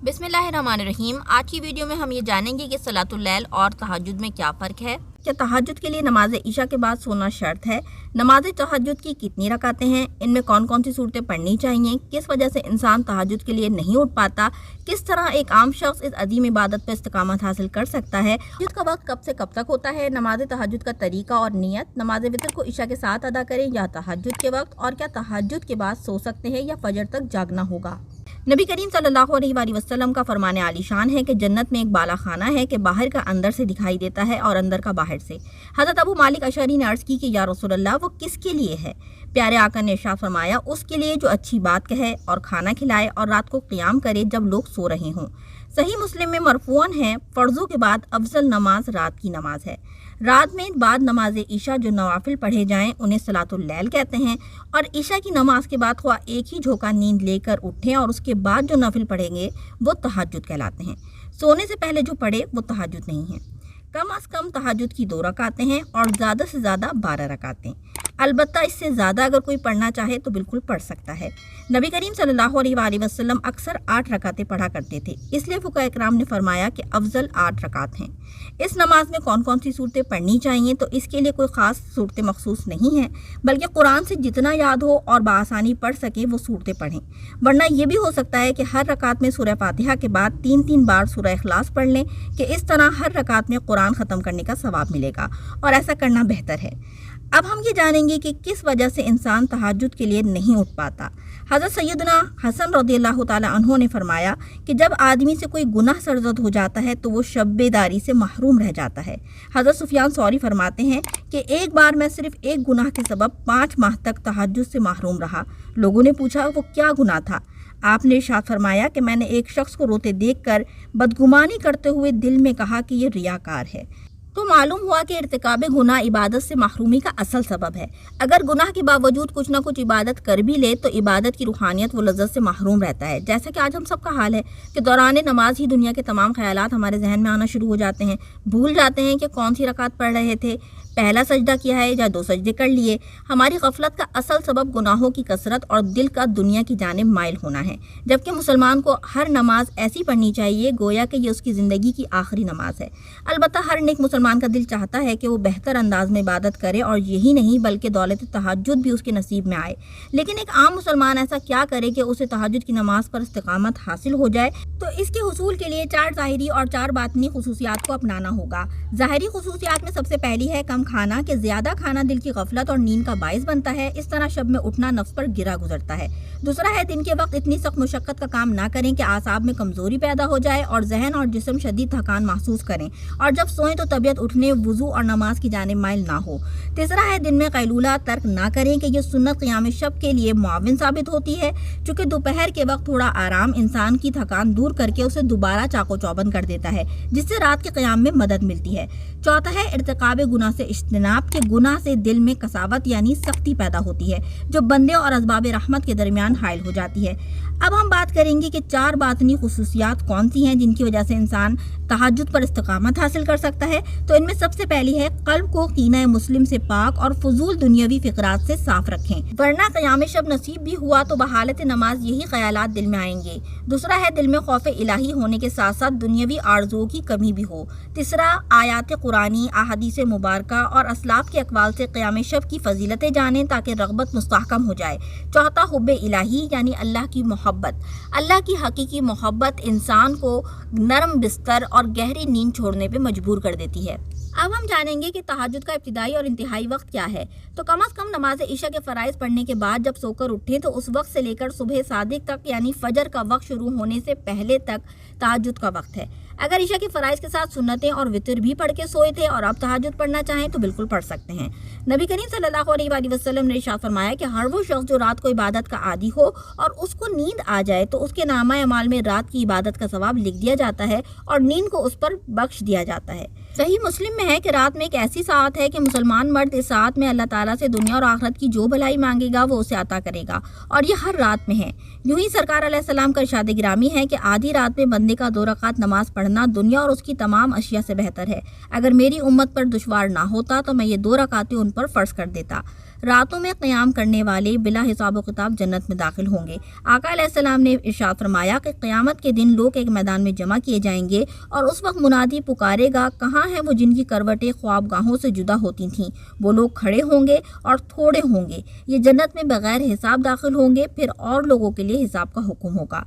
बिस्मिल्लाहिर्रहमानिर्रहीम। आज की वीडियो में हम ये जानेंगे कि सलातुल लैल और तहज्जुद में क्या फ़र्क है। क्या तहज्जुद के लिए नमाज इशा के बाद सोना शर्त है? नमाज तहज्जुद की कितनी रकातें हैं? इनमें कौन कौन सी सूरतें पढ़नी चाहिए? किस वजह से इंसान तहज्जुद के लिए नहीं उठ पाता? किस तरह एक आम शख्स इस अजीम इबादत पर इस्तिकामत हासिल कर सकता है? तहज्जुद का वक्त कब से कब तक होता है? नमाज तहज्जुद का तरीका और नियत। नमाज वितर को इशा के साथ अदा करें या तहज्जुद के वक्त? और क्या तहज्जुद के बाद सो सकते हैं या फजर तक जागना होगा? नबी करीम सल्लल्लाहु अलैहि वसल्लम का फरमान आलीशान है कि जन्नत में एक बाला खाना है कि बाहर का अंदर से दिखाई देता है और अंदर का बाहर से। हज़रत अबू मालिक अशअरी ने अर्ज़ की कि या रसूलल्लाह, वो किसके लिए है? प्यारे आका ने इरशाद फरमाया, उसके लिए जो अच्छी बात कहे और खाना खिलाए और रात को क़ियाम करे जब लोग सो रहे हों। सही मुस्लिम में मरफूअन है, फ़र्ज़ों के बाद अफजल नमाज रात की नमाज है। रात में बाद नमाज ईशा जो नवाफिल पढ़े जाएं उन्हें सलातुल लैल कहते हैं, और ईशा की नमाज के बाद ख्वाह एक ही झोंका नींद लेकर उठें और उसके बाद जो नफिल पढ़ेंगे वो तहज्जुद कहलाते हैं। सोने से पहले जो पढ़े वो तहज्जुद नहीं है। कम अज़ कम तहज्जुद की 2 रकातें हैं और ज़्यादा से ज़्यादा 12 रकातें। अलबत्ता इससे ज़्यादा अगर कोई पढ़ना चाहे तो बिल्कुल पढ़ सकता है। नबी करीम सल्लल्लाहु अलैहि वसल्लम अक्सर 8 रकातें पढ़ा करते थे, इसलिए फुक़हा इकराम ने फरमाया कि अफजल 8 रकात हैं। इस नमाज में कौन कौन सी सूरतें पढ़नी चाहिए, तो इसके लिए कोई ख़ास सूरतें मखसूस नहीं हैं, बल्कि कुरान से जितना याद हो और बआसानी पढ़ सके वो सूरतें पढ़ें। वरना ये भी हो सकता है कि हर रकात में सूरह फातिहा के बाद 3-3 बार सूरह इखलास पढ़ लें कि इस तरह हर रकात में कुरान ख़त्म करने का सवाब मिलेगा, और ऐसा करना बेहतर है। अब हम ये जानेंगे कि किस वजह से इंसान तहज्जुद के लिए नहीं उठ पाता। हज़रत सैयदना हसन रज़ियल्लाहु ताला अन्हु ने फरमाया कि जब आदमी से कोई गुनाह सरज़द हो जाता है तो वो शब बेदारी से महरूम रह जाता है। हज़रत सुफियान सौरी फरमाते हैं कि एक बार मैं सिर्फ एक गुनाह के सबब 5 माह तक तहज्जुद से महरूम रहा। लोगों ने पूछा वो क्या गुनाह था? आपने इरशाद फरमाया कि मैंने एक शख्स को रोते देखकर बदगुमानी करते हुए दिल में कहा कि ये रियाकार है। तो मालूम हुआ कि इर्तिकाब गुनाह इबादत से महरूमी का असल सबब है। अगर गुनाह के बावजूद कुछ ना कुछ इबादत कर भी ले तो इबादत की रूहानियत व लज़्ज़त से महरूम रहता है। जैसा कि आज हम सबका हाल है कि दौरान नमाज ही दुनिया के तमाम ख्यालात हमारे जहन में आना शुरू हो जाते हैं। भूल जाते हैं कि कौन सी रकात पढ़ रहे थे, पहला सजदा किया है या 2 सजदे कर लिए। हमारी गफलत का असल सबब गुनाहों की कसरत और दिल का दुनिया की जानिब माइल होना है, जबकि मुसलमान को हर नमाज ऐसी पढ़नी चाहिए गोया कि ये उसकी ज़िंदगी की आखिरी नमाज है। अलबत्ता हर नेक मुसलमान का दिल चाहता है कि वो बेहतर अंदाज में इबादत करे, और यही नहीं बल्कि दौलत तहज्जुद भी उसके नसीब में आए। लेकिन एक आम मुसलमान ऐसा क्या करे कि उसे तहज्जुद की नमाज पर इस्तिकामत हासिल हो जाए? तो इसके हुसूल के लिए 4 ज़ाहिरी और 4 बातिनी खुसूसियात को अपनाना होगा। ज़ाहिरी खुसूसियात में सबसे पहली है कम खाना, कि ज्यादा खाना दिल की गफलत और नींद का बाइस बनता है। इस तरह शब में उठना नफ्स पर गिरा गुजरता है। दूसरा है दिन के वक्त इतनी सख्त मुशक्कत का काम ना करें कि आसाब में कमजोरी पैदा हो जाए और जहन और जिस्म शदीद थकान महसूस करें, और जब सोएं तो तबीयत उठने, वुजू और नमाज की जानिब माइल ना हो। तीसरा है दिन में कैलूला तर्क ना करें कि यह सुन्नत क़ियाम शब के लिए मुआविन साबित होती है, चूँकि दोपहर के वक्त थोड़ा आराम इंसान की थकान दूर करके उसे दोबारा चाको चौबंद कर देता है, जिससे रात के क़ियाम में मदद मिलती है। चौथा है इर्तिकाब गुनाह से इज्तिनाब, के गुनाह से दिल में कसावत यानी सख्ती पैदा होती है, जो बंदे और असबाब रहमत के दरमियान हाइल हो जाती है। अब हम बात करेंगे कि 4 बातनी खुसूसियात कौन सी हैं जिनकी वजह से इंसान तहज्जुद पर इस्तिकामत हासिल कर सकता है। तो इनमें सबसे पहली है कल्ब को कीना मुस्लिम से पाक और फजूल दुनियावी फिक्रात से साफ रखें, वरना क़याम शब नसीब भी हुआ तो बहालत नमाज यही ख्यालात दिल में आएंगे। दूसरा है दिल में खौफ इलाही होने के साथ साथ दुनियावी आरज़ुओं की कमी भी हो। तीसरा आयात कुरानी, अहादीस मुबारका और असलाफ के अक़वाल से क़याम शब की फजीलतें जानें ताकि रग़बत मुस्तहकम हो जाए। चौथा हुब्बे इलाही यानी अल्लाह की मोहब्बत। अल्लाह की हकीकी मोहब्बत इंसान को नरम बिस्तर और गहरी नींद छोड़ने पे मजबूर कर देती है। अब हम जानेंगे कि तहज्जुद का इब्तिदाई और इंतहाई वक्त क्या है। तो कम अज़ कम नमाज ईशा के फ़राइज़ पढ़ने के बाद जब सोकर उठें तो उस वक्त से लेकर सुबह सादिक तक यानी फजर का वक्त शुरू होने से पहले तक तहज्जुद का वक्त है। अगर ईशा के फ़राइज़ के साथ सुन्नतें और वितर भी पढ़ के सोए थे और अब तहज्जुद पढ़ना चाहें तो बिल्कुल पढ़ सकते हैं। नबी करीम सल्लल्लाहु अलैहि वसल्लम ने इरशाद फरमाया कि हर वो शख्स जो रात को इबादत का आदी हो और उसको नींद आ जाए तो उसके नामा अमाल में रात की इबादत का सवाब लिख दिया जाता है और नींद को उस पर बख्श दिया जाता है। सही मुस्लिम में है कि रात में एक ऐसी सात है कि मुसलमान मर्द इस सात में अल्लाह ताला से दुनिया और आखिरत की जो भलाई मांगेगा वो उसे अता करेगा, और ये हर रात में है। यूं ही सरकार अलैहिस्सलाम का इरशाद गिरामी है कि आधी रात में बंदे का 2 रकात नमाज पढ़ना दुनिया और उसकी तमाम अशिया से बेहतर है। अगर मेरी उम्मत पर दुश्वार ना होता तो मैं ये 2 रकातें उन पर फ़र्ज कर देता। راتوں میں قیام کرنے والے بلا حساب و کتاب جنت میں داخل ہوں گے۔ آقا علیہ السلام نے ارشاد فرمایا کہ قیامت کے دن لوگ ایک میدان میں جمع کیے جائیں گے اور اس وقت منادی پکارے گا، کہاں ہیں وہ جن کی کروٹیں خواب گاہوں سے جدا ہوتی تھیں؟ وہ لوگ کھڑے ہوں گے اور تھوڑے ہوں گے، یہ جنت میں بغیر حساب داخل ہوں گے، پھر اور لوگوں کے لیے حساب کا حکم ہوگا۔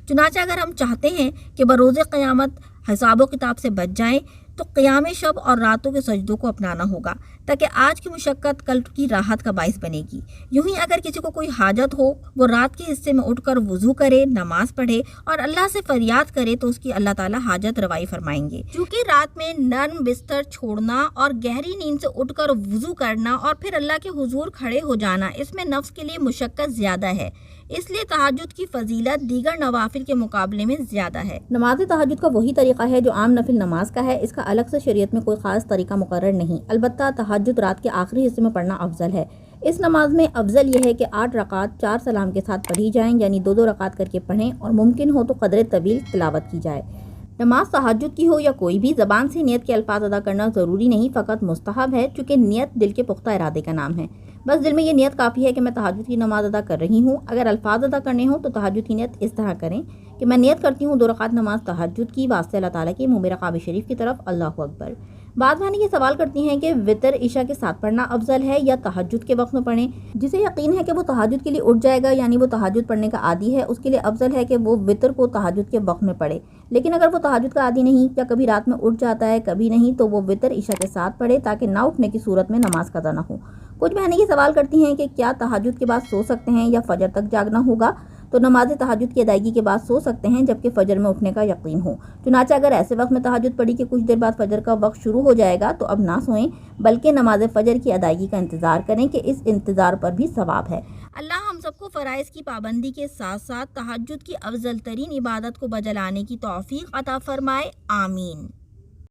چنانچہ اگر ہم چاہتے ہیں کہ بروز قیامت حساب و کتاب سے بچ جائیں تو قیام شب اور راتوں کے سجدوں کو اپنانا ہوگا، تاکہ آج کی مشقت کل کی راحت کا باعث بنے گی۔ یوں ہی اگر کسی کو کوئی حاجت ہو، وہ رات کے حصے میں اٹھ کر وضو کرے، نماز پڑھے اور اللہ سے فریاد کرے تو اس کی اللہ تعالیٰ حاجت روائی فرمائیں گے۔ چونکہ رات میں نرم بستر چھوڑنا اور گہری نیند سے اٹھ کر وضو کرنا اور پھر اللہ کے حضور کھڑے ہو جانا، اس میں نفس کے لیے مشقت زیادہ ہے، اس لیے تہجد کی فضیلت دیگر نوافل کے مقابلے میں زیادہ ہے۔ نماز تہجد کا وہی طریقہ ہے جو عام نفل نماز کا ہے، اس کا الگ سے شریعت میں کوئی خاص طریقہ مقرر نہیں، البتہ تہجد رات کے آخری حصے میں پڑھنا افضل ہے۔ اس نماز میں افضل یہ ہے کہ 8 رکعات 4 سلام کے ساتھ پڑھی جائیں، یعنی 2 رکعات کر کے پڑھیں اور ممکن ہو تو قدر طویل تلاوت کی جائے۔ نماز تہجد کی ہو یا کوئی بھی، زبان سے نیت کے الفاظ ادا کرنا ضروری نہیں، فقط مستحب ہے، چونکہ نیت دل کے پختہ ارادے کا نام ہے۔ بس دل میں یہ نیت کافی ہے کہ میں تہجد کی نماز ادا کر رہی ہوں۔ اگر الفاظ ادا کرنے ہوں تو تہجد کی نیت اس طرح کریں کہ میں نیت کرتی ہوں 2 رکعات نماز تہجد کی واسطے اللہ تعالیٰ کے منہ کعبہ شریف کی طرف، اللہ اکبر۔ بعض بہنیں یہ سوال کرتی ہیں کہ وطر عشاء کے ساتھ پڑھنا افضل ہے یا تہجد کے وقت میں پڑھیں؟ جسے یقین ہے کہ وہ تہجد کے لیے اٹھ جائے گا، یعنی وہ تہجد پڑھنے کا عادی ہے، اس کے لیے افضل ہے کہ وہ وطر کو تہجد کے وقت میں پڑھے۔ لیکن اگر وہ تہجد کا عادی نہیں یا کبھی رات میں اٹھ جاتا ہے کبھی نہیں، تو وہ وطر عشاء کے ساتھ پڑھے تاکہ نہ اٹھنے کی صورت میں نماز قضا نہ ہو۔ کچھ بہنیں یہ سوال کرتی ہیں کہ کیا تہجد کے بعد سو سکتے ہیں یا فجر تک جاگنا ہوگا؟ تو نماز تہجد کی ادائیگی کے بعد سو سکتے ہیں جبکہ فجر میں اٹھنے کا یقین ہو۔ چنانچہ اگر ایسے وقت میں تہجد پڑھی کہ کچھ دیر بعد فجر کا وقت شروع ہو جائے گا تو اب نہ سوئیں، بلکہ نماز فجر کی ادائیگی کا انتظار کریں کہ اس انتظار پر بھی ثواب ہے۔ اللہ ہم سب کو فرائض کی پابندی کے ساتھ ساتھ تہجد کی افضل ترین عبادت کو بجا لانے کی توفیق عطا فرمائے، آمین۔